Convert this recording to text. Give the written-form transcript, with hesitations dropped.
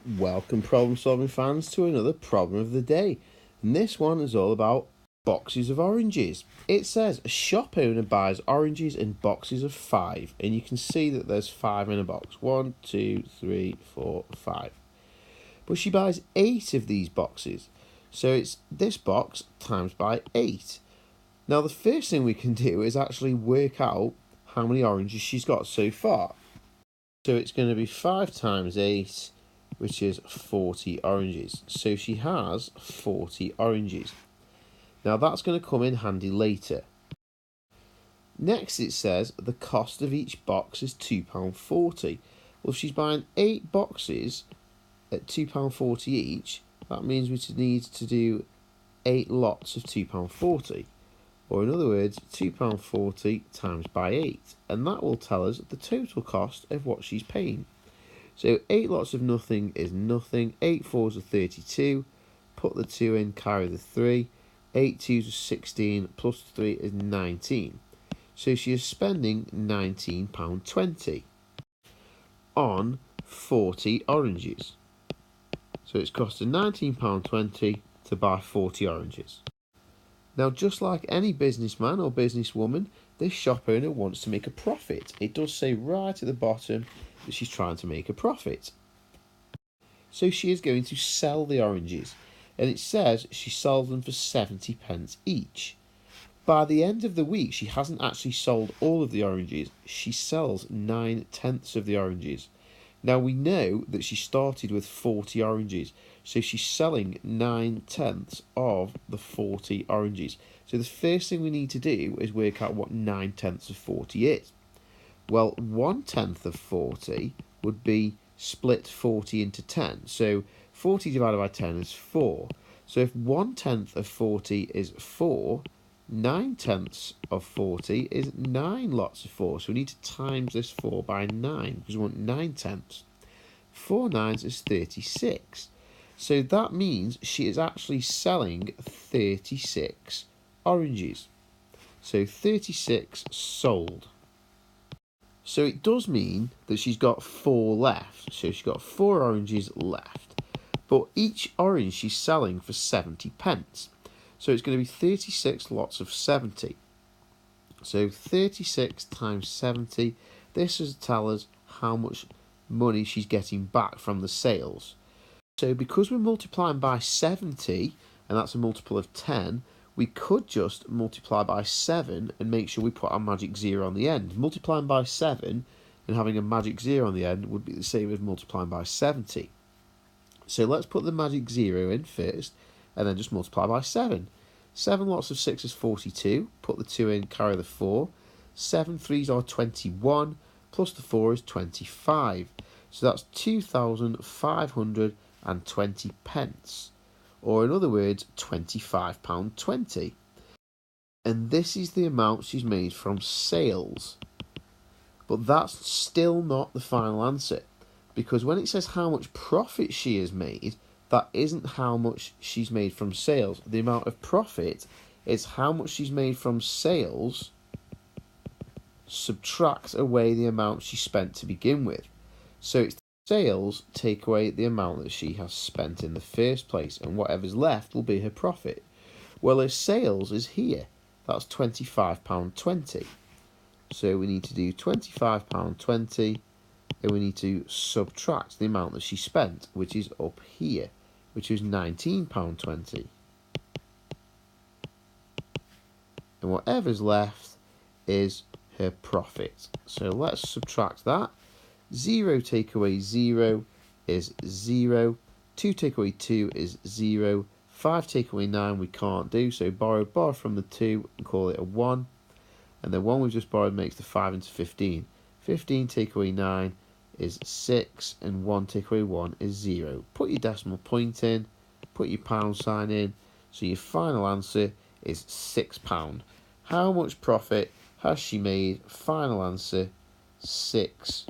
Welcome, problem solving fans, to another problem of the day. And this one is all about boxes of oranges. It says a shop owner buys oranges in boxes of 5, and you can see that there's 5 in a box. 1, 2, 3, 4, 5. But she buys 8 of these boxes. So it's this box times by 8. Now the first thing we can do is actually work out how many oranges she's got so far. So it's going to be 5 times 8, which is 40 oranges. So she has 40 oranges. Now that's going to come in handy later. Next it says the cost of each box is £2.40. Well, if she's buying 8 boxes at £2.40 each, that means we need to do 8 lots of £2.40. Or in other words, £2.40 times by 8. And that will tell us the total cost of what she's paying. So 8 lots of nothing is nothing. 8 fours are 32. Put the 2 in, carry the 3. 8 twos are 16, plus 3 is 19. So she is spending £19.20 on 40 oranges. So it's costing £19.20 to buy 40 oranges. Now, just like any businessman or businesswoman, this shop owner wants to make a profit. It does say right at the bottom that she's trying to make a profit. So she is going to sell the oranges, and it says she sells them for 70 pence each. By the end of the week, she hasn't actually sold all of the oranges. She sells 9/10 of the oranges. Now we know that she started with 40 oranges, so she's selling 9/10 of the 40 oranges. So the first thing we need to do is work out what 9/10 of 40 is. Well, 1/10 of 40 would be split 40 into 10. So 40 divided by 10 is 4. So if 1/10 of 40 is 4, 9/10 of 40 is 9 lots of 4. So we need to times this 4 by 9 because we want 9/10. 4 nines is 36. So that means she is actually selling 36 oranges. So 36 sold. So it does mean that she's got 4 left. So she's got 4 oranges left. But each orange she's selling for 70 pence. So it's going to be 36 lots of 70. So 36 times 70. This will tell us how much money she's getting back from the sales. So because we're multiplying by 70, and that's a multiple of 10, we could just multiply by 7 and make sure we put our magic 0 on the end. Multiplying by 7 and having a magic 0 on the end would be the same as multiplying by 70. So let's put the magic 0 in first, and then just multiply by 7. 7 lots of 6 is 42. Put the 2 in, carry the 4. 7 threes are 21, plus the 4 is 25. So that's 2,520 pence. Or in other words, £25.20. And this is the amount she's made from sales. But that's still not the final answer. Because when it says how much profit she has made, that isn't how much she's made from sales. The amount of profit is how much she's made from sales, subtract away the amount she spent to begin with. So it's sales take away the amount that she has spent in the first place, and whatever's left will be her profit. Well, her sales is here. That's £25.20. So we need to do £25.20, and we need to subtract the amount that she spent, which is up here, which is £19.20. And whatever's left is her profit. So let's subtract that. 0 take away 0 is 0. 2 take away 2 is 0. 5 take away 9 we can't do, so borrow from the 2 and call it a 1. And the 1 we've just borrowed makes the 5 into 15. 15 take away 9 is 6, and 1 take away 1 is 0. Put your decimal point in, put your pound sign in, so your final answer is £6. How much profit has she made? Final answer, £6.